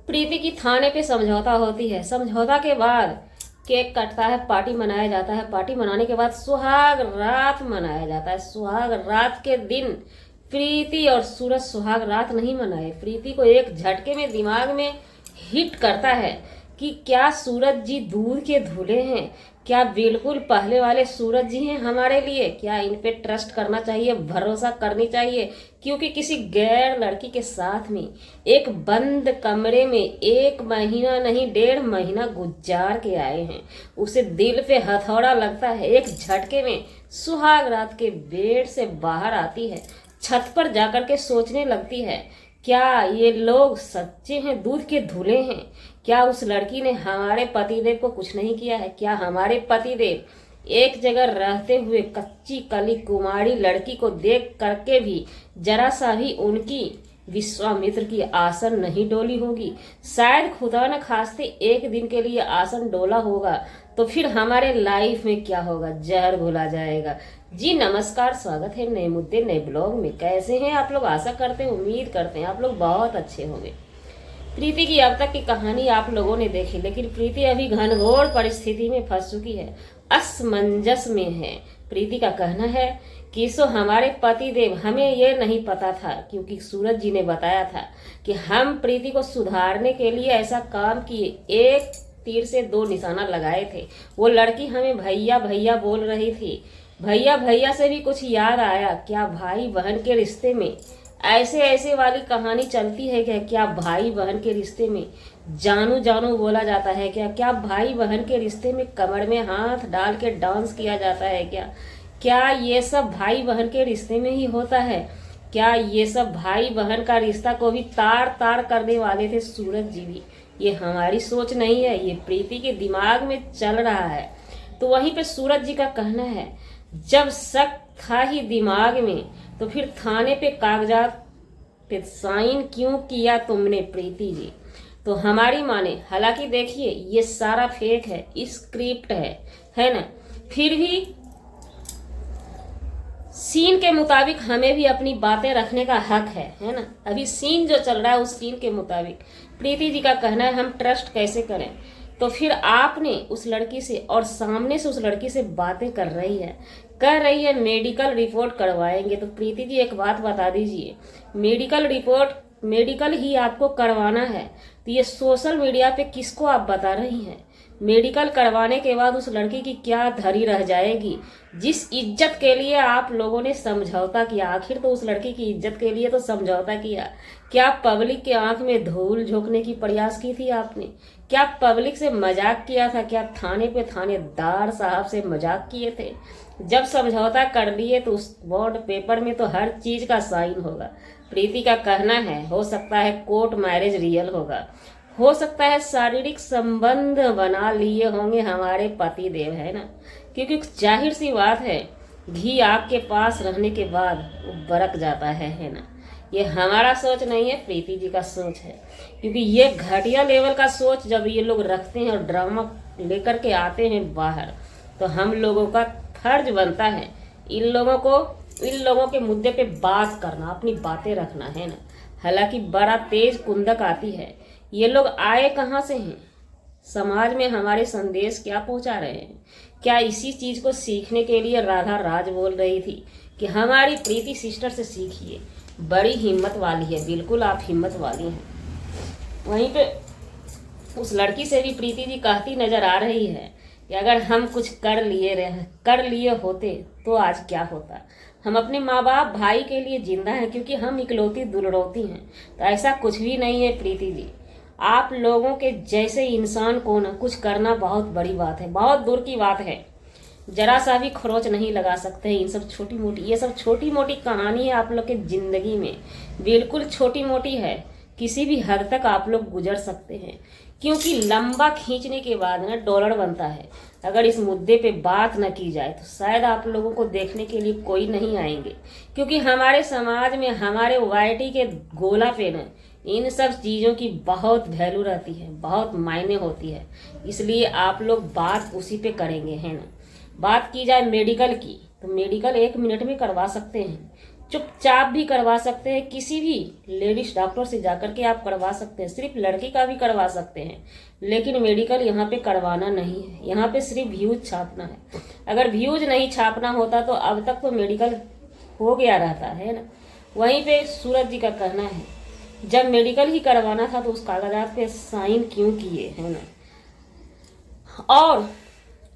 प्रीति की थाने पे समझौता होती है। समझौता के बाद केक कटता है, पार्टी मनाया जाता है। पार्टी मनाने के बाद सुहाग रात मनाया जाता है। सुहाग रात के दिन प्रीति और सूरज सुहाग रात नहीं मनाए। प्रीति को एक झटके में दिमाग में हिट करता है कि क्या सूरज जी दूध के धुले हैं, क्या बिल्कुल पहले वाले सूरज जी हैं हमारे लिए, क्या इन पे ट्रस्ट करना चाहिए, भरोसा करनी चाहिए। क्योंकि किसी गैर लड़की के साथ में एक बंद कमरे में 1 महीना नहीं 1.5 महीना गुजार के आए हैं, उसे दिल पे हथौड़ा लगता है। एक झटके में सुहाग रात के बेड से बाहर आती है, छत पर जाकर के सोचने लगती है, क्या ये लोग सच्चे हैं, दूध के धुले हैं? क्या उस लड़की ने हमारे पतिदेव को कुछ नहीं किया है? क्या हमारे पतिदेव एक जगह रहते हुए कच्ची कली कुमारी लड़की को देख करके भी जरा सा भी उनकी विश्वामित्र की आसन नहीं डोली होगी? शायद खुदा न खास्ते एक दिन के लिए आसन डोला होगा तो फिर हमारे लाइफ में क्या होगा? जहर घुला जाएगा। जी नमस्कार, स्वागत है नए मुद्दे नए ब्लॉग में। कैसे हैं आप लोग? आशा करते हैं, उम्मीद करते हैं आप लोग बहुत अच्छे होंगे। प्रीति की अब तक की कहानी आप लोगों ने देखी, लेकिन प्रीति अभी घनघोर परिस्थिति में फंस चुकी है, असमंजस में है। प्रीति का कहना है कि सो हमारे पति देव, हमें ये नहीं पता था क्योंकि सूरज जी ने बताया था कि हम प्रीति को सुधारने के लिए ऐसा काम किए, एक तीर से 2 निशाना लगाए थे। वो लड़की हमें भैया भैया बोल रही थी। भैया भैया से भी कुछ याद आया, क्या भाई बहन के रिश्ते में ऐसे ऐसे वाली कहानी चलती है क्या? क्या भाई बहन के रिश्ते में जानू जानू बोला जाता है क्या? क्या भाई बहन के रिश्ते में कमर में हाथ डाल के डांस किया जाता है क्या? क्या ये सब भाई बहन के रिश्ते में ही होता है? क्या ये सब भाई बहन का रिश्ता को भी तार तार करने वाले थे सूरज जी भी? ये हमारी सोच नहीं है, ये प्रीति के दिमाग में चल रहा है। तो वहीं पे सूरज जी का कहना है, जब शक था ही दिमाग में तो फिर थाने पे कागजात पे साइन क्यों किया तुमने प्रीति जी? तो हमारी माने, हालांकि देखिए ये सारा फेक है, स्क्रिप्ट है ना? फिर भी सीन के मुताबिक हमें भी अपनी बातें रखने का हक है ना? अभी सीन जो चल रहा है उस सीन के मुताबिक प्रीति जी का कहना है हम ट्रस्ट कैसे करें? तो फिर आपने उस लड़की से और सामने से उस लड़की से बातें कर रही है मेडिकल रिपोर्ट करवाएंगे। तो प्रीति जी एक बात बता दीजिए, मेडिकल ही आपको करवाना है तो ये सोशल मीडिया पे किसको आप बता रही हैं? मेडिकल करवाने के बाद उस लड़की की क्या धरी रह जाएगी? जिस इज्जत के लिए आप लोगों ने समझौता किया, आखिर तो उस लड़की की इज्जत के लिए तो समझौता किया। क्या पब्लिक के आंख में धूल झोंकने की प्रयास की थी आपने? क्या पब्लिक से मजाक किया था? क्या थाने पे थानेदार साहब से मजाक किए थे? जब समझौता कर लिए तो उस बॉन्ड पेपर में तो हर चीज का साइन होगा। प्रीति का कहना है हो सकता है कोर्ट मैरिज रियल होगा, हो सकता है शारीरिक संबंध बना लिए होंगे हमारे पति देव, है ना? क्योंकि जाहिर सी बात है, घी आग के पास रहने के बाद वो बरक जाता है ना? ये हमारा सोच नहीं है, प्रीति जी का सोच है। क्योंकि ये घटिया लेवल का सोच जब ये लोग रखते हैं और ड्रामा लेकर के आते हैं बाहर, तो हम लोगों का फर्ज बनता है इन लोगों के मुद्दे पे बात करना, अपनी बातें रखना, है ना? हालांकि बड़ा तेज कुंदक आती है। ये लोग आए कहाँ से हैं? समाज में हमारे संदेश क्या पहुंचा रहे हैं? क्या इसी चीज को सीखने के लिए राधा राज बोल रही थी कि हमारी प्रीति सिस्टर से सीखिए, बड़ी हिम्मत वाली है, बिल्कुल आप हिम्मत वाली हैं। वहीं पे उस लड़की से भी प्रीति जी कहती नजर आ रही है कि अगर हम कुछ कर लिए होते तो आज क्या होता? हम अपने माँ बाप भाई के लिए जिंदा हैं क्योंकि हम इकलौती दुलरौती हैं। तो ऐसा कुछ भी नहीं है प्रीति जी। आप लोगों के जैसे इंसान को ना कुछ करना बहुत बड़ी बात है, बहुत दूर की बात है। जरा सा भी खरोच नहीं लगा सकते हैं ये सब छोटी मोटी कहानी है आप लोग के जिंदगी में, बिल्कुल छोटी मोटी है। किसी भी हद तक आप लोग गुजर सकते हैं क्योंकि लंबा खींचने के बाद ना डॉलर बनता है। अगर इस मुद्दे पे बात न की जाए तो शायद आप लोगों को देखने के लिए कोई नहीं आएंगे, क्योंकि हमारे समाज में हमारे वाइटी के गोला पे न इन सब चीज़ों की बहुत वैल्यू रहती है, बहुत मायने होती है। इसलिए आप लोग बात उसी पे करेंगे, है ना? बात की जाए मेडिकल की तो मेडिकल 1 मिनट में करवा सकते हैं। चुपचाप भी करवा सकते हैं, किसी भी लेडीज डॉक्टर से जाकर के आप करवा सकते हैं, सिर्फ लड़की का भी करवा सकते हैं। लेकिन मेडिकल यहाँ पे करवाना नहीं है, यहाँ पे सिर्फ व्यूज छापना है। अगर व्यूज नहीं छापना होता तो अब तक तो मेडिकल हो गया रहता है ना। वहीं पे सूरज जी का कहना है, जब मेडिकल ही करवाना था तो उस कागजात पे साइन क्यों किए, है ना। और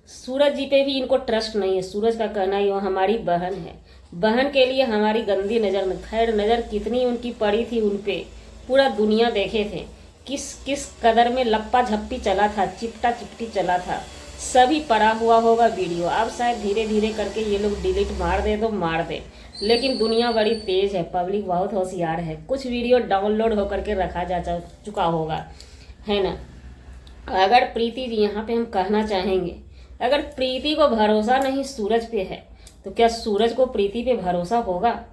सूरज जी पे भी इनको ट्रस्ट नहीं है। सूरज का कहना है वो हमारी बहन है, बहन के लिए हमारी गंदी नज़र में, खैर नज़र कितनी उनकी पड़ी थी उन पे, पूरा दुनिया देखे थे किस किस कदर में लप्पा झप्पी चला था, चिपटा चिपटी चला था, सभी पड़ा हुआ होगा वीडियो। अब शायद धीरे धीरे करके ये लोग डिलीट मार दे तो मार दे, लेकिन दुनिया बड़ी तेज है, पब्लिक बहुत होशियार है, कुछ वीडियो डाउनलोड होकर के रखा जा चुका होगा, है ना। अगर प्रीति जी यहाँ पे हम कहना चाहेंगे, अगर प्रीति को भरोसा नहीं सूरज पे है तो क्या सूरज को प्रीति पे भरोसा होगा?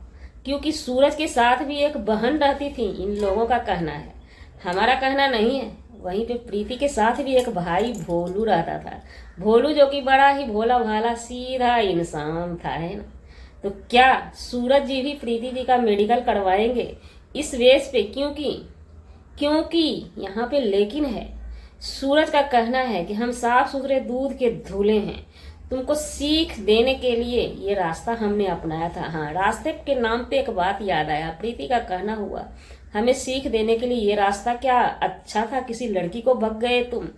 क्योंकि सूरज के साथ भी एक बहन रहती थी, इन लोगों का कहना है, हमारा कहना नहीं है। वहीं पे प्रीति के साथ भी एक भाई भोलू रहता था, भोलू जो कि बड़ा ही भोला भाला सीधा इंसान था, है ना। तो क्या सूरज जी भी प्रीति जी का मेडिकल करवाएंगे इस वेस पे? क्योंकि यहाँ पे लेकिन है, सूरज का कहना है कि हम साफ सुथरे दूध के धूले हैं, तुमको सीख देने के लिए ये रास्ता हमने अपनाया था। हाँ, रास्ते के नाम पे एक बात याद आया, प्रीति का कहना हुआ हमें सीख देने के लिए ये रास्ता क्या अच्छा था, किसी लड़की को भग गए तुम।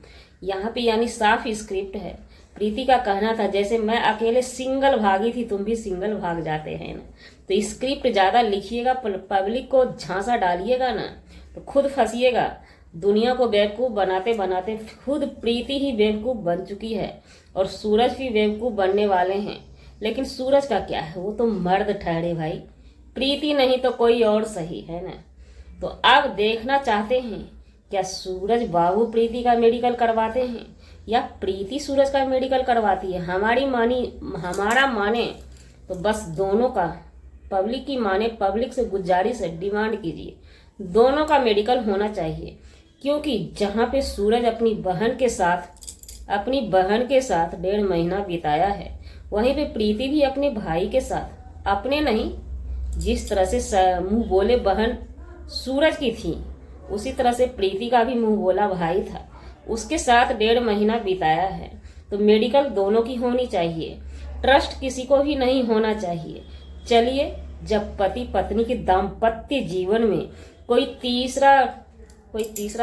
यहाँ पे यानी साफ स्क्रिप्ट है। प्रीति का कहना था जैसे मैं अकेले सिंगल भागी थी, तुम भी सिंगल भाग जाते हैं ना। तो स्क्रिप्ट ज़्यादा लिखिएगा, पब्लिक को झांसा डालिएगा ना तो खुद फंसिएगा। दुनिया को बेवकूफ़ बनाते बनाते खुद प्रीति ही बेवकूफ़ बन चुकी है और सूरज भी बेवकूफ़ बनने वाले हैं। लेकिन सूरज का क्या है, वो तो मर्द ठहरे भाई, प्रीति नहीं तो कोई और सही, है ना। तो अब देखना चाहते हैं क्या सूरज बाबू प्रीति का मेडिकल करवाते हैं या प्रीति सूरज का मेडिकल करवाती है। हमारा माने तो बस दोनों का, पब्लिक की माने, पब्लिक से गुजारिश है, डिमांड कीजिए, दोनों का मेडिकल होना चाहिए। क्योंकि जहाँ पे सूरज अपनी बहन के साथ 1.5 महीना बिताया है, वहीं पे प्रीति भी अपने भाई के साथ, अपने नहीं, जिस तरह से मुंह बोले बहन सूरज की थी उसी तरह से प्रीति का भी मुंह बोला भाई था, उसके साथ 1.5 महीना बिताया है। तो मेडिकल दोनों की होनी चाहिए, ट्रस्ट किसी को भी नहीं होना चाहिए। चलिए, जब पति पत्नी के दाम्पत्य जीवन में कोई तीसरा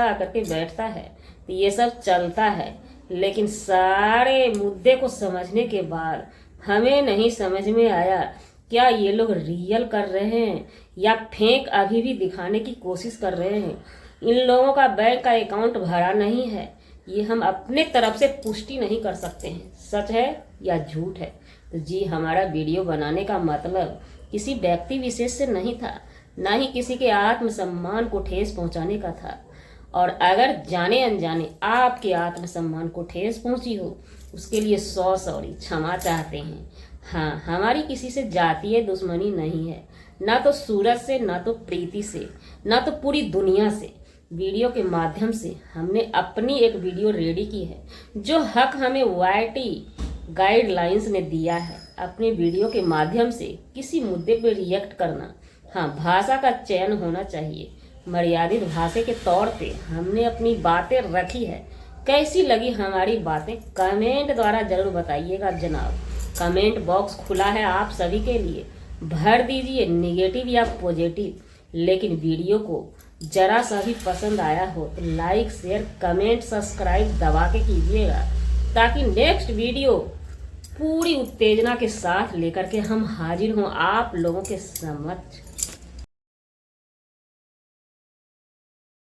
आकर के बैठता है तो ये सब चलता है। लेकिन सारे मुद्दे को समझने के बाद हमें नहीं समझ में आया क्या ये लोग रियल कर रहे हैं या फेक अभी भी दिखाने की कोशिश कर रहे हैं। इन लोगों का बैंक का अकाउंट भरा नहीं है, ये हम अपने तरफ से पुष्टि नहीं कर सकते हैं सच है या झूठ है। तो जी, हमारा वीडियो बनाने का मतलब किसी व्यक्ति विशेष से नहीं था, ना ही किसी के आत्मसम्मान को ठेस पहुंचाने का था। और अगर जाने अनजाने आपके आत्मसम्मान को ठेस पहुंची हो उसके लिए 100 सॉरी, क्षमा चाहते हैं। हाँ, हमारी किसी से जातीय दुश्मनी नहीं है, ना तो सूरज से, ना तो प्रीति से, ना तो पूरी दुनिया से। वीडियो के माध्यम से हमने अपनी एक वीडियो रेडी की है, जो हक हमें YT गाइडलाइंस ने दिया है। अपने वीडियो के माध्यम से किसी मुद्दे पर रिएक्ट करना, हाँ, भाषा का चयन होना चाहिए, मर्यादित भाषा के तौर पे हमने अपनी बातें रखी है। कैसी लगी हमारी बातें कमेंट द्वारा जरूर बताइएगा जनाब। कमेंट बॉक्स खुला है आप सभी के लिए, भर दीजिए नेगेटिव या पॉजिटिव। लेकिन वीडियो को जरा सा भी पसंद आया हो तो लाइक, शेयर, कमेंट, सब्सक्राइब दबा के कीजिएगा, ताकि नेक्स्ट वीडियो पूरी उत्तेजना के साथ लेकर के हम हाजिर हों आप लोगों के समक्ष।